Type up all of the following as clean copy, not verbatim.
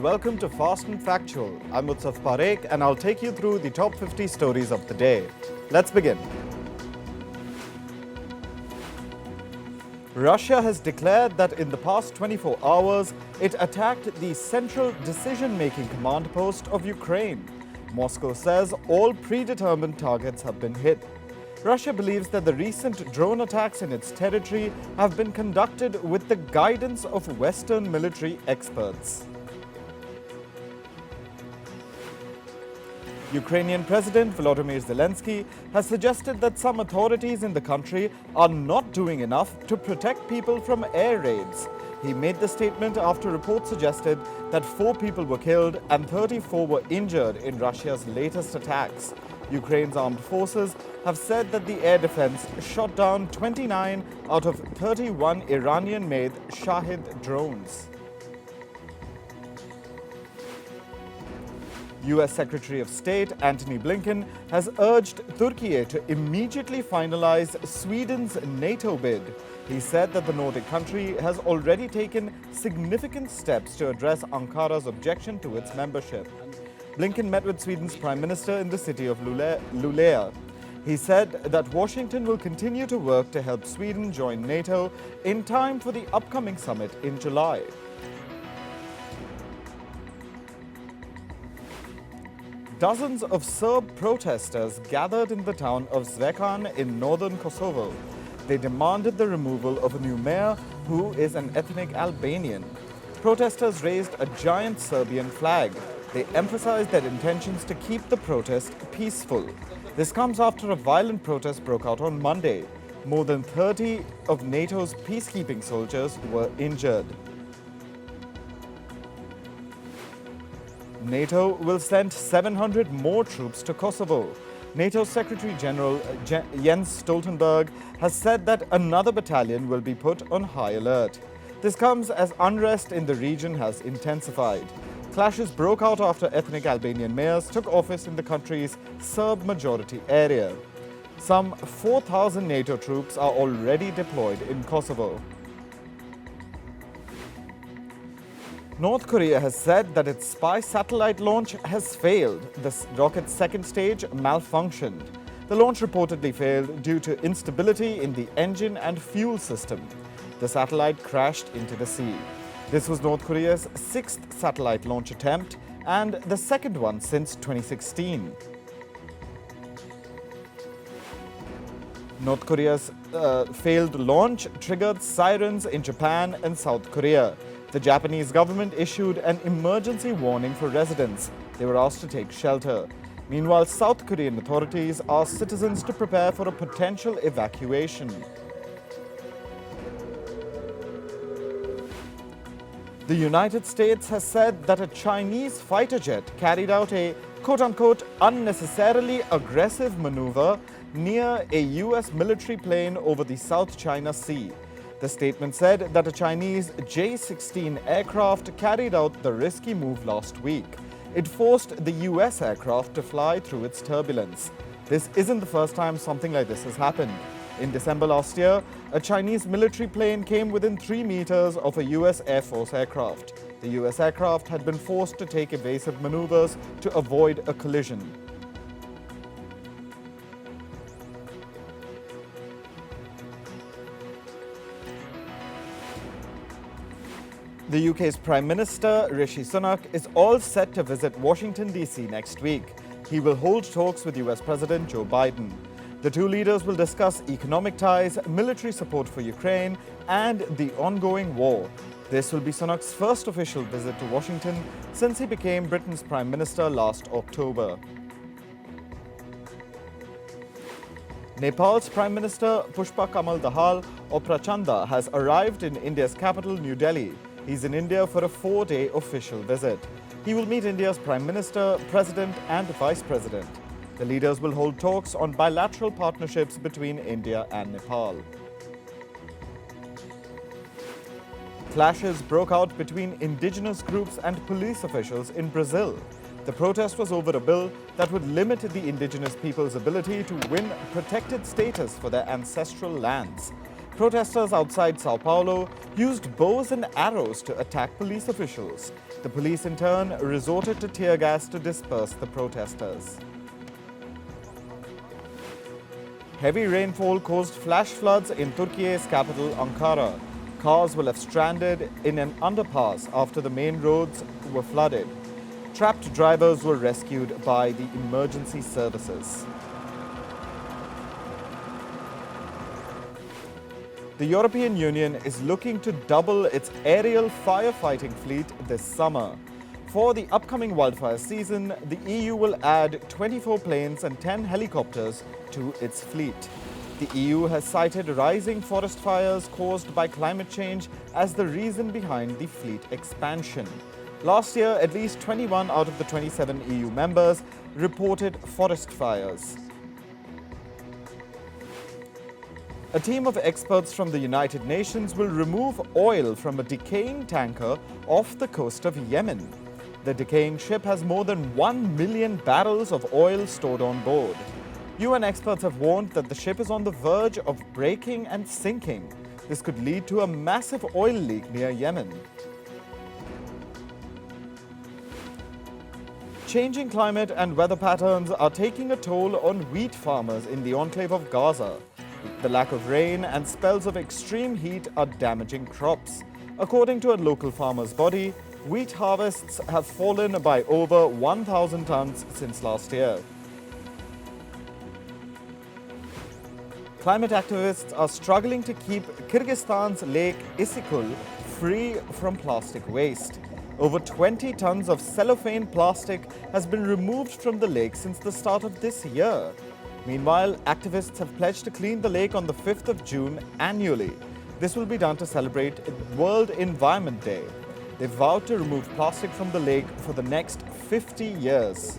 welcome to Fast and Factual. I'm Utsaf Parekh and I'll take you through the top 50 stories of the day. Let's begin. Russia has declared that in the past 24 hours, it attacked the central decision-making command post of Ukraine. Moscow says all predetermined targets have been hit. Russia believes that the recent drone attacks in its territory have been conducted with the guidance of Western military experts. Ukrainian President Vladimir Zelensky has suggested that some authorities in the country are not doing enough to protect people from air raids. He made the statement after reports suggested that 4 people were killed and 34 were injured in Russia's latest attacks. Ukraine's armed forces have said that the air defense shot down 29 out of 31 Iranian-made Shahid drones. US Secretary of State Antony Blinken has urged Turkey to immediately finalize Sweden's NATO bid. He said that the Nordic country has already taken significant steps to address Ankara's objection to its membership. Blinken met with Sweden's Prime Minister in the city of Luleå. He said that Washington will continue to work to help Sweden join NATO in time for the upcoming summit in July. Dozens of Serb protesters gathered in the town of Zvecan in northern Kosovo. They demanded the removal of a new mayor who is an ethnic Albanian. Protesters raised a giant Serbian flag. They emphasized their intentions to keep the protest peaceful. This comes after a violent protest broke out on Monday. More than 30 of NATO's peacekeeping soldiers were injured. NATO will send 700 more troops to Kosovo. NATO Secretary General Jens Stoltenberg has said that another battalion will be put on high alert. This comes as unrest in the region has intensified. Clashes broke out after ethnic Albanian mayors took office in the country's Serb-majority area. Some 4,000 NATO troops are already deployed in Kosovo. North Korea has said that its spy satellite launch has failed. The rocket's second stage malfunctioned. The launch reportedly failed due to instability in the engine and fuel system. The satellite crashed into the sea. This was North Korea's 6th satellite launch attempt and the second one since 2016. North Korea's failed launch triggered sirens in Japan and South Korea. The Japanese government issued an emergency warning for residents. They were asked to take shelter. Meanwhile, South Korean authorities asked citizens to prepare for a potential evacuation. The United States has said that a Chinese fighter jet carried out a quote-unquote unnecessarily aggressive maneuver near a US military plane over the South China Sea. The statement said that a Chinese J-16 aircraft carried out the risky move last week. It forced the US aircraft to fly through its turbulence. This isn't the first time something like this has happened. In December last year, a Chinese military plane came within 3 meters of a US Air Force aircraft. The US aircraft had been forced to take evasive maneuvers to avoid a collision. The UK's Prime Minister Rishi Sunak is all set to visit Washington, D.C. next week. He will hold talks with US President Joe Biden. The two leaders will discuss economic ties, military support for Ukraine, and the ongoing war. This will be Sunak's first official visit to Washington since he became Britain's Prime Minister last October. Nepal's Prime Minister Pushpa Kamal Dahal or Prachanda has arrived in India's capital, New Delhi. He's in India for a 4-day official visit. He will meet India's Prime Minister, President and Vice President. The leaders will hold talks on bilateral partnerships between India and Nepal. Clashes broke out between indigenous groups and police officials in Brazil. The protest was over a bill that would limit the indigenous people's ability to win protected status for their ancestral lands. Protesters outside Sao Paulo used bows and arrows to attack police officials. The police in turn resorted to tear gas to disperse the protesters. Heavy rainfall caused flash floods in Turkey's capital, Ankara. Cars will have stranded in an underpass after the main roads were flooded. Trapped drivers were rescued by the emergency services. The European Union is looking to double its aerial firefighting fleet this summer. For the upcoming wildfire season, the EU will add 24 planes and 10 helicopters to its fleet. The EU has cited rising forest fires caused by climate change as the reason behind the fleet expansion. Last year, at least 21 out of the 27 EU members reported forest fires. A team of experts from the United Nations will remove oil from a decaying tanker off the coast of Yemen. The decaying ship has more than 1 million barrels of oil stored on board. UN experts have warned that the ship is on the verge of breaking and sinking. This could lead to a massive oil leak near Yemen. Changing climate and weather patterns are taking a toll on wheat farmers in the enclave of Gaza. The lack of rain and spells of extreme heat are damaging crops. According to a local farmers' body, wheat harvests have fallen by over 1,000 tons since last year. Climate activists are struggling to keep Kyrgyzstan's Lake Issyk free from plastic waste. Over 20 tons of cellophane plastic has been removed from the lake since the start of this year. Meanwhile, activists have pledged to clean the lake on the 5th of June annually. This will be done to celebrate World Environment Day. They vowed to remove plastic from the lake for the next 50 years.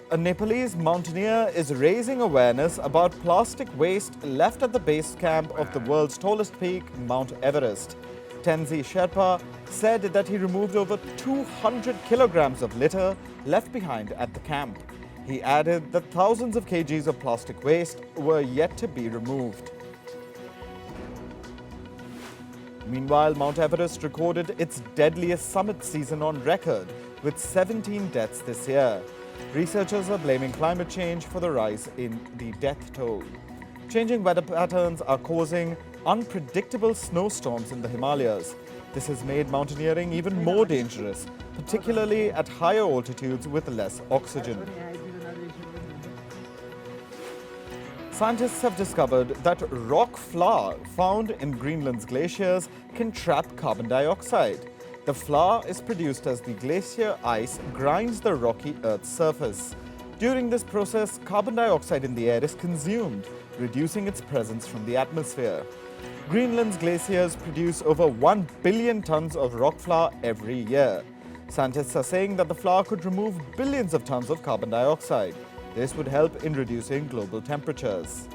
A Nepalese mountaineer is raising awareness about plastic waste left at the base camp of the world's tallest peak, Mount Everest. Tenzin Sherpa said that he removed over 200 kilograms of litter left behind at the camp. He added that thousands of kgs of plastic waste were yet to be removed. Meanwhile, Mount Everest recorded its deadliest summit season on record, with 17 deaths this year. Researchers are blaming climate change for the rise in the death toll. Changing weather patterns are causing unpredictable snowstorms in the Himalayas. This has made mountaineering even more dangerous, particularly at higher altitudes with less oxygen. Scientists have discovered that rock flour found in Greenland's glaciers can trap carbon dioxide. The flour is produced as the glacier ice grinds the rocky Earth's surface. During this process, carbon dioxide in the air is consumed, reducing its presence from the atmosphere. Greenland's glaciers produce over 1 billion tons of rock flour every year. Scientists are saying that the flour could remove billions of tons of carbon dioxide. This would help in reducing global temperatures.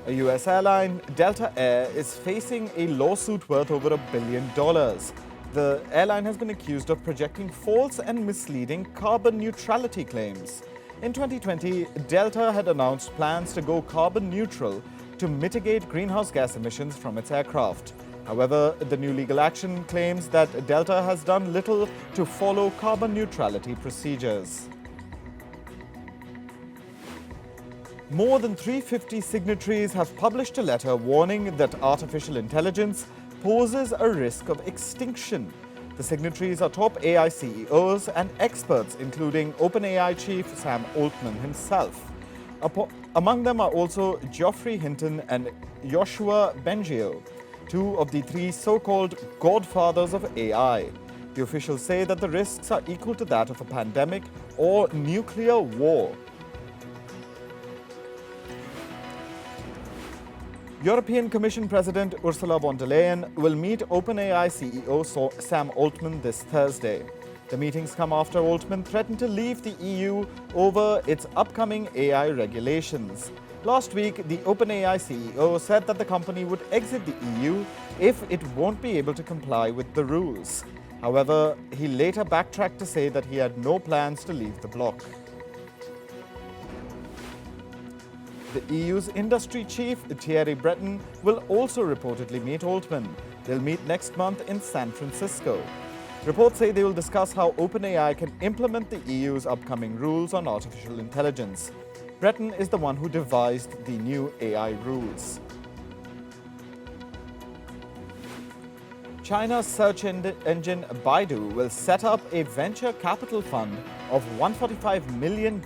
A US airline, Delta Air, is facing a lawsuit worth over $1 billion. The airline has been accused of projecting false and misleading carbon neutrality claims. In 2020, Delta had announced plans to go carbon neutral to mitigate greenhouse gas emissions from its aircraft. However, the new legal action claims that Delta has done little to follow carbon neutrality procedures. More than 350 signatories have published a letter warning that artificial intelligence poses a risk of extinction. The signatories are top AI CEOs and experts, including OpenAI chief Sam Altman himself. Among them are also Geoffrey Hinton and Yoshua Bengio, two of the three so-called godfathers of AI. The officials say that the risks are equal to that of a pandemic or nuclear war. European Commission President Ursula von der Leyen will meet OpenAI CEO Sam Altman this Thursday. The meetings come after Altman threatened to leave the EU over its upcoming AI regulations. Last week, the OpenAI CEO said that the company would exit the EU if it won't be able to comply with the rules. However, he later backtracked to say that he had no plans to leave the bloc. The EU's industry chief, Thierry Breton, will also reportedly meet Altman. They'll meet next month in San Francisco. Reports say they will discuss how OpenAI can implement the EU's upcoming rules on artificial intelligence. Breton is the one who devised the new AI rules. China's search engine Baidu will set up a venture capital fund of $145 million.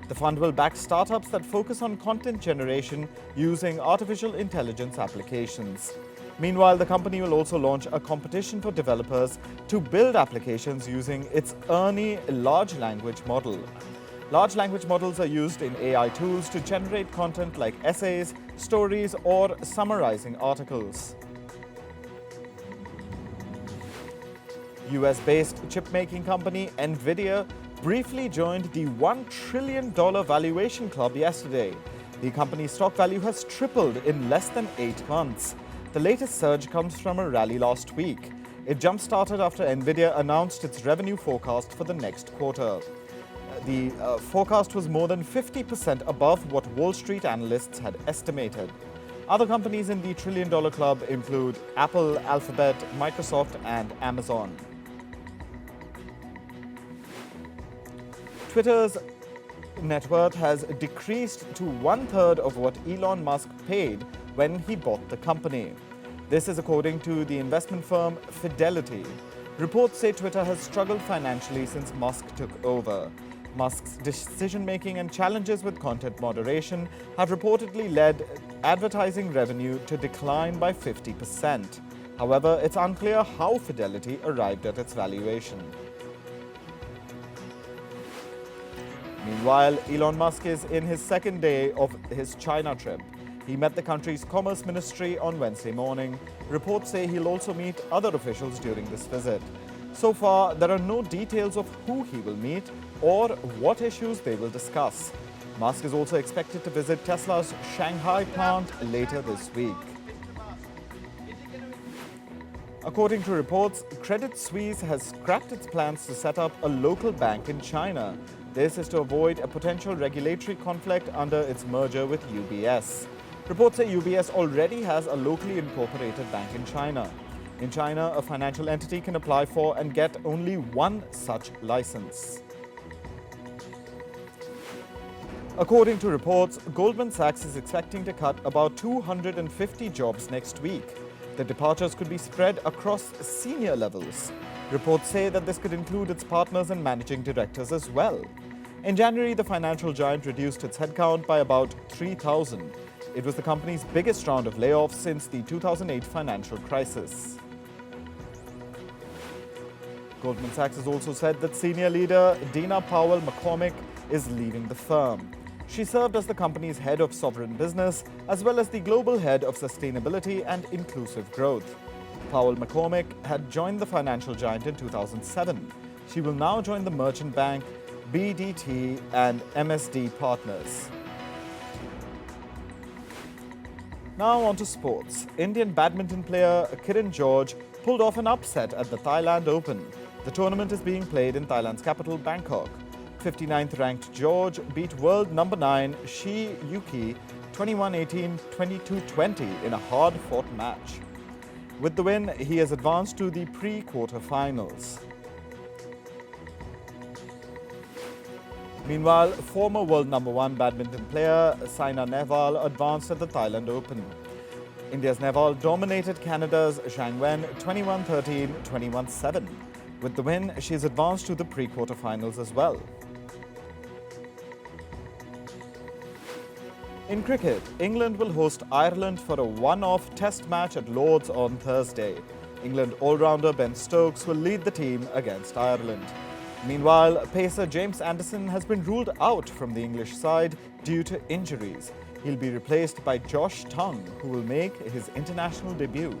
The fund will back startups that focus on content generation using artificial intelligence applications. Meanwhile, the company will also launch a competition for developers to build applications using its Ernie large language model. Large language models are used in AI tools to generate content like essays, stories, or summarizing articles. US-based chip-making company Nvidia briefly joined the $1 trillion valuation club yesterday. The company's stock value has tripled in less than 8 months. The latest surge comes from a rally last week. It jump-started after Nvidia announced its revenue forecast for the next quarter. The forecast was more than 50% above what Wall Street analysts had estimated. Other companies in the trillion-dollar club include Apple, Alphabet, Microsoft, and Amazon. Twitter's net worth has decreased to 1/3 of what Elon Musk paid when he bought the company. This is according to the investment firm Fidelity. Reports say Twitter has struggled financially since Musk took over. Musk's decision-making and challenges with content moderation have reportedly led advertising revenue to decline by 50%. However, it's unclear how Fidelity arrived at its valuation. Meanwhile, Elon Musk is in his second day of his China trip. He met the country's Commerce Ministry on Wednesday morning. Reports say he'll also meet other officials during this visit. So far, there are no details of who he will meet or what issues they will discuss. Musk is also expected to visit Tesla's Shanghai plant later this week. According to reports, Credit Suisse has scrapped its plans to set up a local bank in China. This is to avoid a potential regulatory conflict under its merger with UBS. Reports say UBS already has a locally incorporated bank in China. In China, a financial entity can apply for and get only one such license. According to reports, Goldman Sachs is expecting to cut about 250 jobs next week. The departures could be spread across senior levels. Reports say that this could include its partners and managing directors as well. In January, the financial giant reduced its headcount by about 3,000. It was the company's biggest round of layoffs since the 2008 financial crisis. Goldman Sachs has also said that senior leader Dina Powell McCormick is leaving the firm. She served as the company's head of sovereign business, as well as the global head of sustainability and inclusive growth. Powell McCormick had joined the financial giant in 2007. She will now join the merchant bank, BDT, and MSD partners. Now on to sports. Indian badminton player Kiran George pulled off an upset at the Thailand Open. The tournament is being played in Thailand's capital, Bangkok. 59th ranked George beat world number 9 Shi Yuki 21-18, 22-20 in a hard-fought match. With the win, he has advanced to the pre-quarterfinals. Meanwhile, former world number 1 badminton player Saina Nehwal advanced at the Thailand Open. India's Nehwal dominated Canada's Zhang Wen 21-13, 21-7. With the win, she has advanced to the pre-quarterfinals as well. In cricket, England will host Ireland for a one-off test match at Lord's on Thursday. England all-rounder Ben Stokes will lead the team against Ireland. Meanwhile, pacer James Anderson has been ruled out from the English side due to injuries. He'll be replaced by Josh Tongue, who will make his international debut.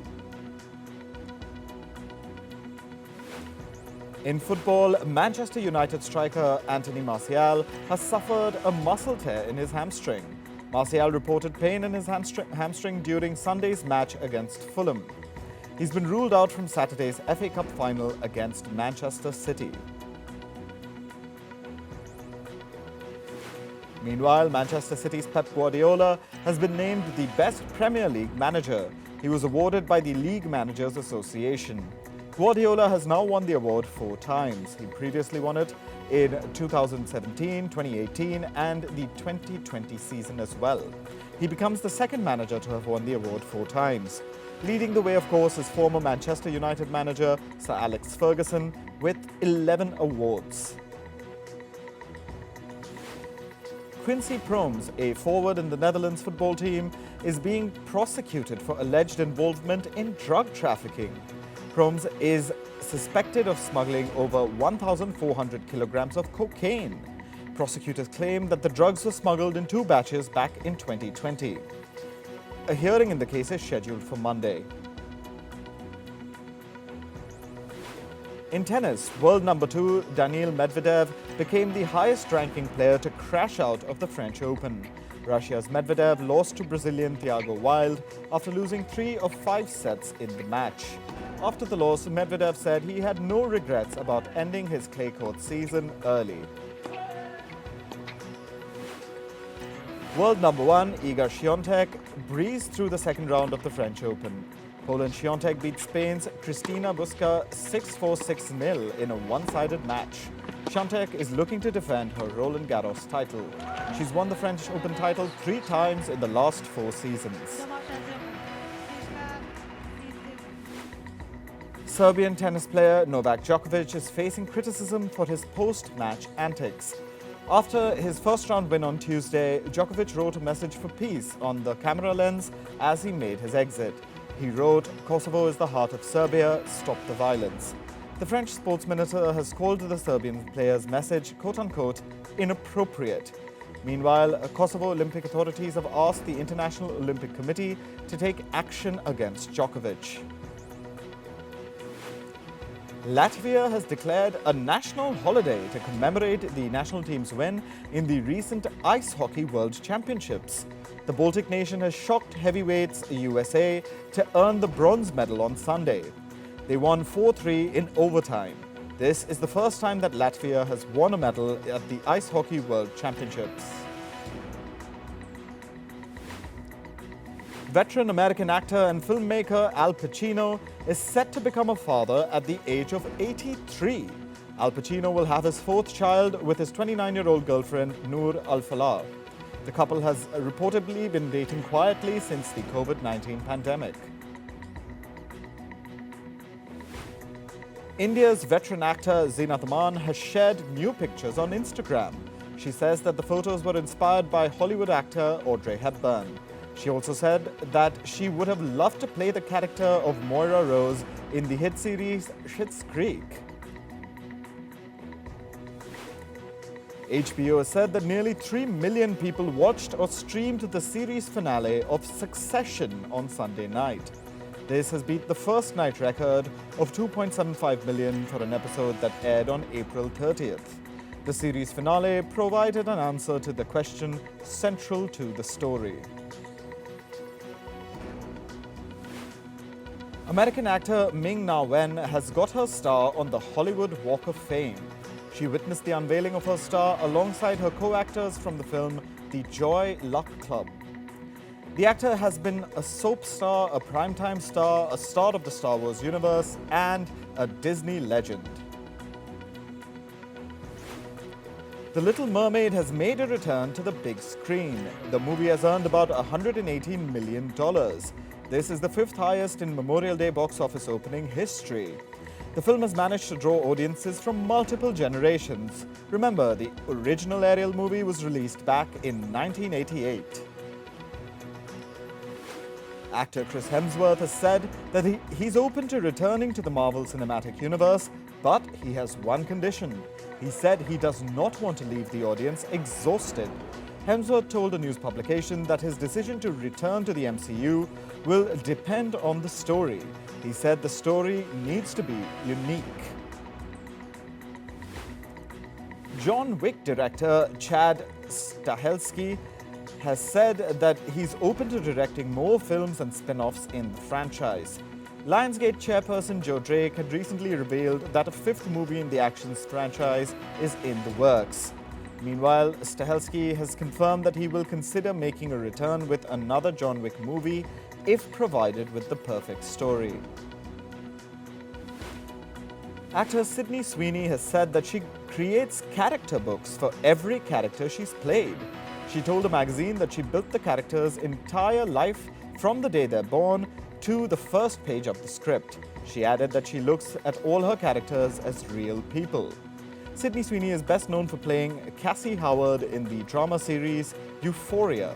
In football, Manchester United striker Anthony Martial has suffered a muscle tear in his hamstring. Martial reported pain in his hamstring during Sunday's match against Fulham. He's been ruled out from Saturday's FA Cup final against Manchester City. Meanwhile, Manchester City's Pep Guardiola has been named the best Premier League manager. He was awarded by the League Managers Association. Guardiola has now won the award 4 times. He previously won it in 2017, 2018 and the 2020 season as well. He becomes the second manager to have won the award 4 times. Leading the way, of course, is former Manchester United manager Sir Alex Ferguson with 11 awards. Quincy Promes, a forward in the Netherlands football team, is being prosecuted for alleged involvement in drug trafficking. Promes is suspected of smuggling over 1,400 kilograms of cocaine. Prosecutors claim that the drugs were smuggled in 2 batches back in 2020. A hearing in the case is scheduled for Monday. In tennis, world number 2 Daniel Medvedev became the highest-ranking player to crash out of the French Open. Russia's Medvedev lost to Brazilian Thiago Wild after losing 3 of 5 sets in the match. After the loss, Medvedev said he had no regrets about ending his clay court season early. World number 1 Iga Świątek breezed through the second round of the French Open. Poland Świątek beat Spain's Cristina Busca 6-4, 6-0 in a one-sided match. Świątek is looking to defend her Roland Garros title. She's won the French Open title 3 times in the last 4 seasons. Serbian tennis player Novak Djokovic is facing criticism for his post-match antics. After his first-round win on Tuesday, Djokovic wrote a message for peace on the camera lens as he made his exit. He wrote, "Kosovo is the heart of Serbia, stop the violence." The French sports minister has called the Serbian player's message, quote-unquote, inappropriate. Meanwhile, Kosovo Olympic authorities have asked the International Olympic Committee to take action against Djokovic. Latvia has declared a national holiday to commemorate the national team's win in the recent Ice Hockey World Championships. The Baltic nation has shocked heavyweights USA to earn the bronze medal on Sunday. They won 4-3 in overtime. This is the first time that Latvia has won a medal at the Ice Hockey World Championships. Veteran American actor and filmmaker Al Pacino is set to become a father at the age of 83. Al Pacino will have his 4th child with his 29-year-old girlfriend Noor Alfallah. The couple has reportedly been dating quietly since the COVID-19 pandemic. India's veteran actor Zeenat Aman has shared new pictures on Instagram. She says that the photos were inspired by Hollywood actor Audrey Hepburn. She also said that she would have loved to play the character of Moira Rose in the hit series Schitts Creek. HBO has said that nearly 3 million people watched or streamed the series finale of Succession on Sunday night. This has beat the first night record of 2.75 million for an episode that aired on April 30th. The series finale provided an answer to the question central to the story. American actor Ming Na Wen has got her star on the Hollywood Walk of Fame. She witnessed the unveiling of her star alongside her co-actors from the film The Joy Luck Club. The actor has been a soap star, a primetime star, a star of the Star Wars universe, and a Disney legend. The Little Mermaid has made a return to the big screen. The movie has earned about $118 million. This is the 5th highest in Memorial Day box office opening history. The film has managed to draw audiences from multiple generations. Remember, the original Ariel movie was released back in 1988. Actor Chris Hemsworth has said that he's open to returning to the Marvel Cinematic Universe, but he has one condition. He said he does not want to leave the audience exhausted. Hemsworth told a news publication that his decision to return to the MCU will depend on the story. He said the story needs to be unique. John Wick director Chad Stahelski has said that he's open to directing more films and spin-offs in the franchise. Lionsgate chairperson Joe Drake had recently revealed that a 5th movie in the Actions franchise is in the works. Meanwhile, Stahelski has confirmed that he will consider making a return with another John Wick movie if provided with the perfect story. Actor Sydney Sweeney has said that she creates character books for every character she's played. She told a magazine that she built the character's entire life from the day they're born to the first page of the script. She added that she looks at all her characters as real people. Sydney Sweeney is best known for playing Cassie Howard in the drama series Euphoria.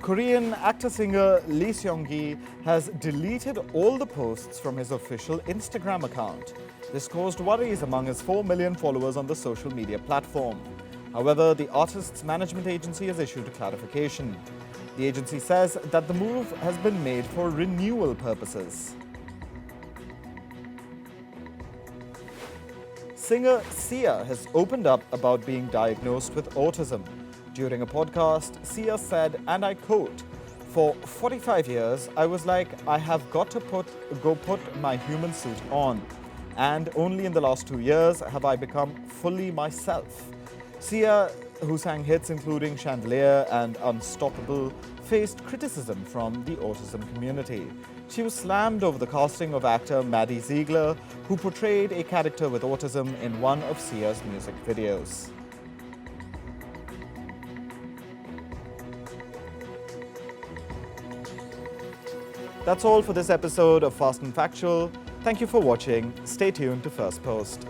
Korean actor-singer Lee Seung-gi has deleted all the posts from his official Instagram account. This caused worries among his 4 million followers on the social media platform. However, the artist's management agency has issued a clarification. The agency says that the move has been made for renewal purposes. Singer Sia has opened up about being diagnosed with autism. During a podcast, Sia said, and I quote, "For 45 years, I was like, I have got to go put my human suit on. And only in the last 2 years have I become fully myself." Sia, who sang hits including Chandelier and Unstoppable, faced criticism from the autism community. She was slammed over the casting of actor Maddie Ziegler, who portrayed a character with autism in one of Sia's music videos. That's all for this episode of Fast and Factual. Thank you for watching. Stay tuned to Firstpost.